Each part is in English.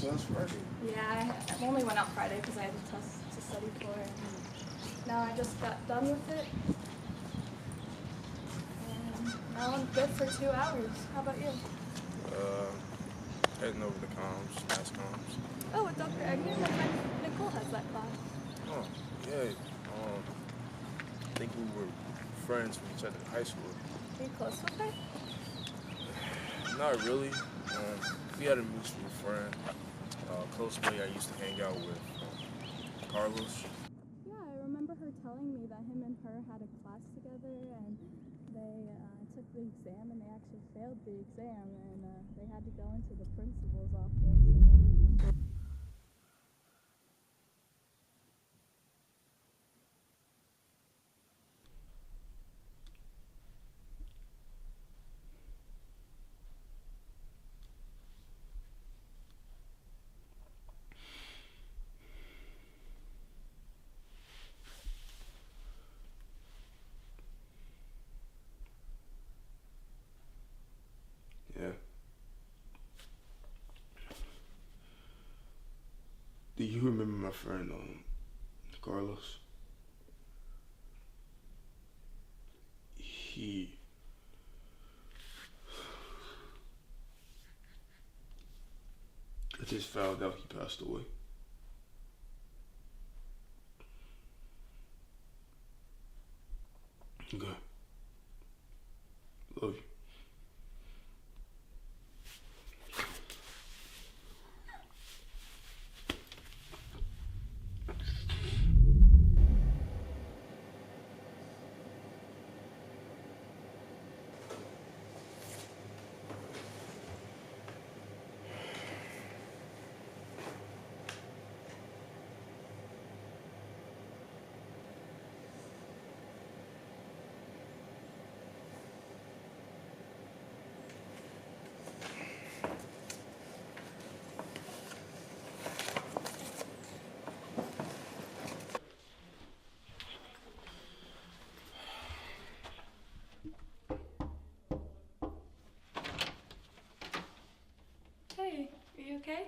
last Friday. Yeah, I only went out Friday because I had a test to study for, and now I just got done with it. And now I'm good for 2 hours. How about you? Heading over to comms, mass comms. Oh, with Dr. Agnew, my friend Nicole has that class. Oh, yeah. I think we were friends with each other in high school. Are you close with her? Not really. We had a mutual friend, close by I used to hang out with, Carlos. Yeah, I remember her telling me that him and her had a class together, and they took the exam, and they actually failed the exam, and they had to go into the principal's office. And Yeah. Do you remember my friend, Carlos? I just found out he passed away. Okay. Love you. hey, are you okay?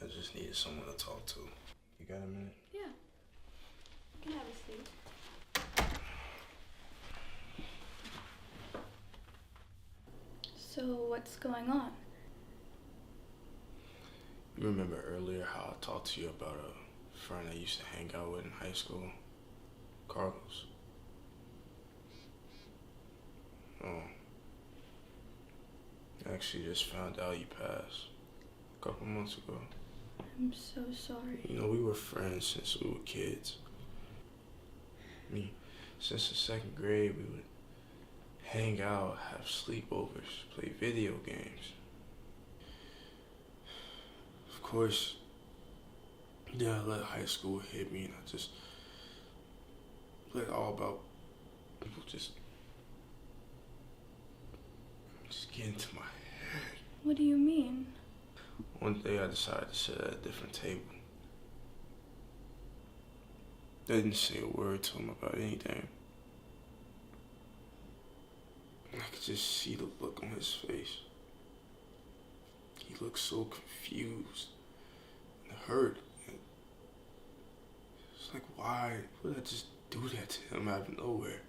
I just needed someone to talk to. You got a minute? Yeah. You can have a seat. So what's going on? You remember earlier how I talked to you about a friend I used to hang out with in high school? Carlos. Oh. I actually just found out you passed a couple months ago. I'm so sorry. You know, we were friends since we were kids. I mean, since the 2nd grade, we would hang out, have sleepovers, play video games. Of course, yeah, I let high school hit me, and I just let all about people just get into my head. What do you mean? One day I decided to sit at a different table. I didn't say a word to him about anything. I could just see the look on his face. He looked so confused and hurt. It's like, why would I just do that to him out of nowhere?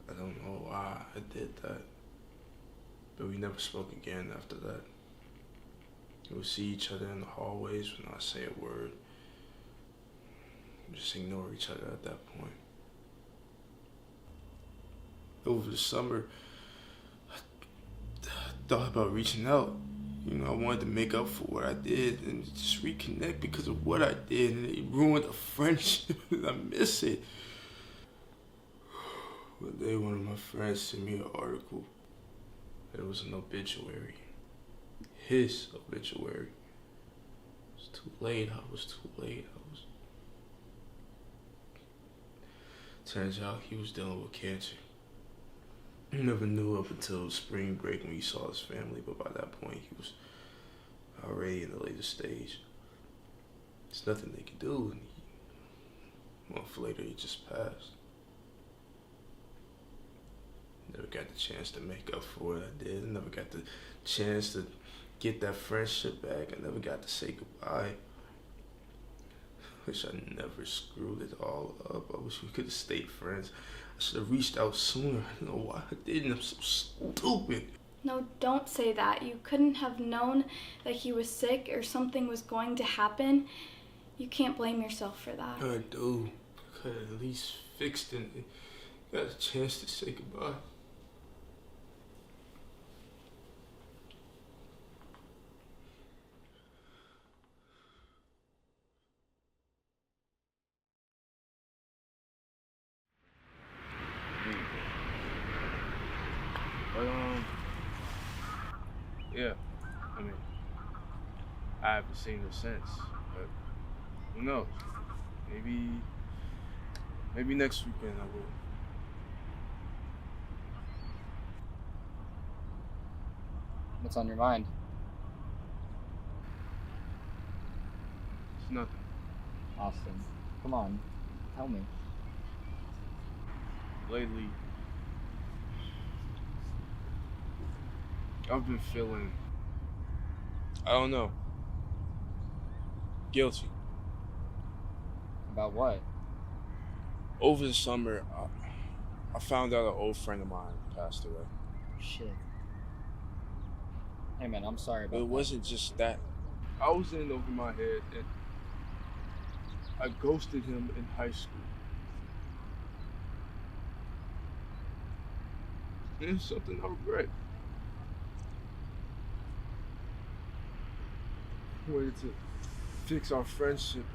I don't know why I did that. But we never spoke again after that. We would see each other in the hallways when I say a word. We just ignore each other at that point. Over the summer, I thought about reaching out. You know, I wanted to make up for what I did and just reconnect because of what I did, and it ruined a friendship, and I miss it. One day, one of my friends sent me an article. It was an obituary. His obituary. It was too late. I was too late. Turns out he was dealing with cancer. I never knew up until spring break when he saw his family, but by that point he was already in the later stage. There's nothing they could do, and a month later he just passed. Never got the chance to make up for what I did. I never got the chance to get that friendship back. I never got to say goodbye. Wish I never screwed it all up. I wish we could have stayed friends. I should have reached out sooner. I don't know why I didn't. I'm so stupid. No, don't say that. You couldn't have known that he was sick or something was going to happen. You can't blame yourself for that. I do. I could have at least fixed it and got a chance to say goodbye. But, yeah, I mean, I haven't seen her since, but who knows? Maybe next weekend I will. What's on your mind? It's nothing. Austin, come on, tell me. Lately, I've been feeling, I don't know, guilty. About what? Over the summer, I found out an old friend of mine passed away. Shit. Hey man, I'm sorry But about it wasn't just that. I was in over my head and I ghosted him in high school. And it's something I regret. I wanted to fix our friendship.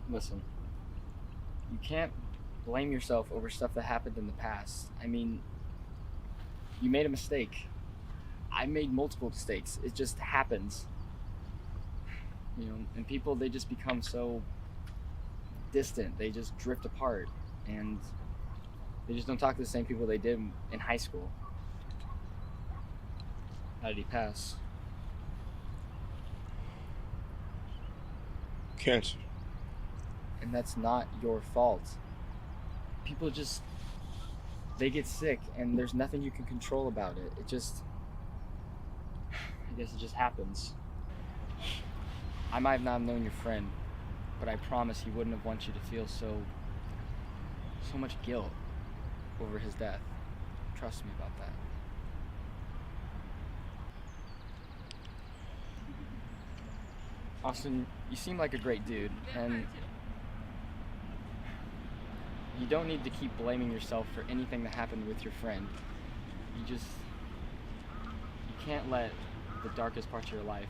Listen, you can't blame yourself over stuff that happened in the past. I mean, you made a mistake. I made multiple mistakes. It just happens. You know, and people, they just become so distant. They just drift apart. And they just don't talk to the same people they did in high school. How did he pass? Cancer. And that's not your fault. People just, they get sick and there's nothing you can control about it. It just, I guess it just happens. I might not have known your friend, but I promise he wouldn't have wanted you to feel so much guilt over his death. Trust me about that. Austin, you seem like a great dude, and you don't need to keep blaming yourself for anything that happened with your friend. You can't let the darkest parts of your life,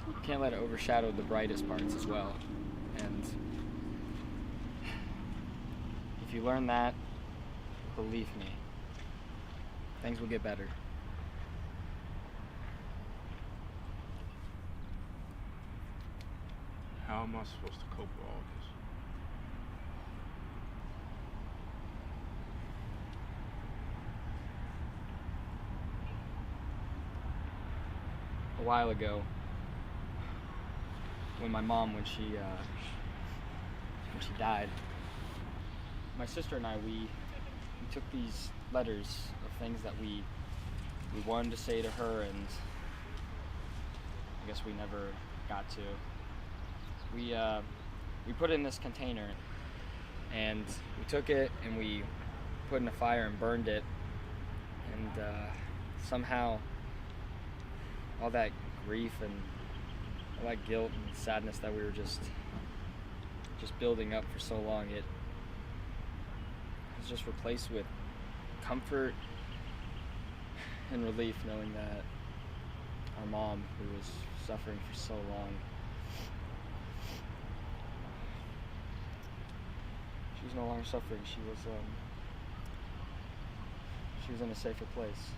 you can't let it overshadow the brightest parts as well. And if you learn that, believe me, things will get better. How am I supposed to cope with all this? A while ago, when my mom, when she died, my sister and I, we took these letters of things that we wanted to say to her, and I guess we never got to. We put it in this container, and we took it and we put it in a fire and burned it, and somehow all that grief and all that guilt and sadness that we were just building up for so long, it was just replaced with comfort and relief, knowing that our mom, who was suffering for so long, she was no longer suffering. She was in a safer place.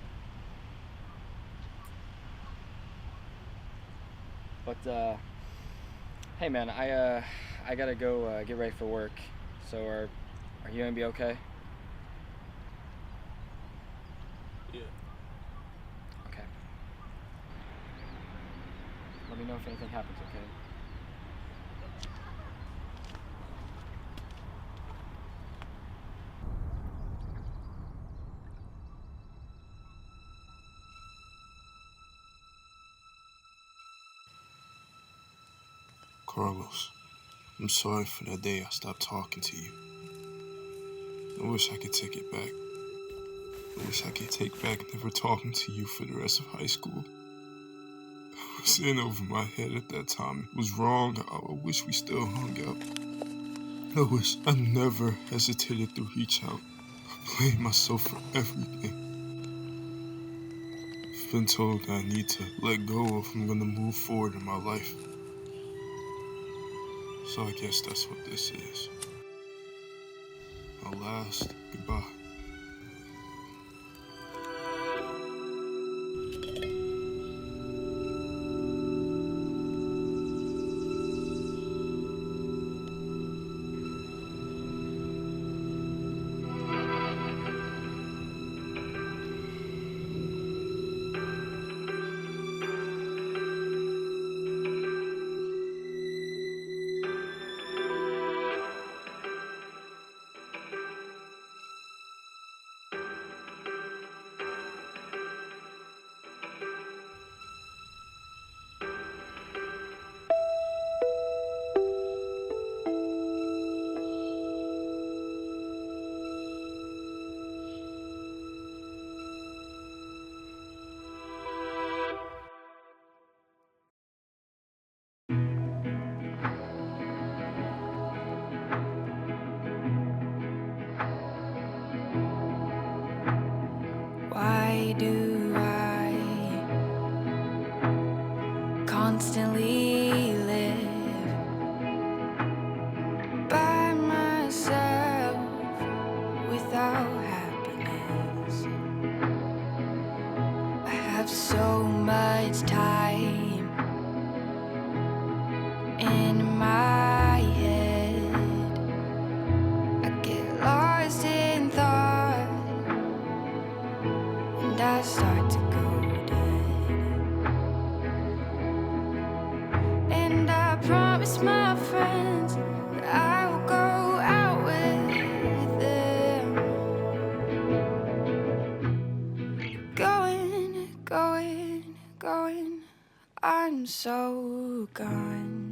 But hey man, I gotta go get ready for work. So are you gonna be okay? Yeah. Okay. Let me know if anything happens, okay? Carlos, I'm sorry for that day I stopped talking to you. I wish I could take it back. I wish I could take back never talking to you for the rest of high school. I was in over my head at that time. It was wrong. I wish we still hung out. I wish I never hesitated to reach out. I blame myself for everything. I've been told that I need to let go if I'm gonna move forward in my life. So I guess that's what this is. My last goodbye. Why do I constantly live by myself without happiness? I have so much time in my head. I get lost in thought and I start to go dead. And I promise my friends that I will go out with them. Going, I'm so gone.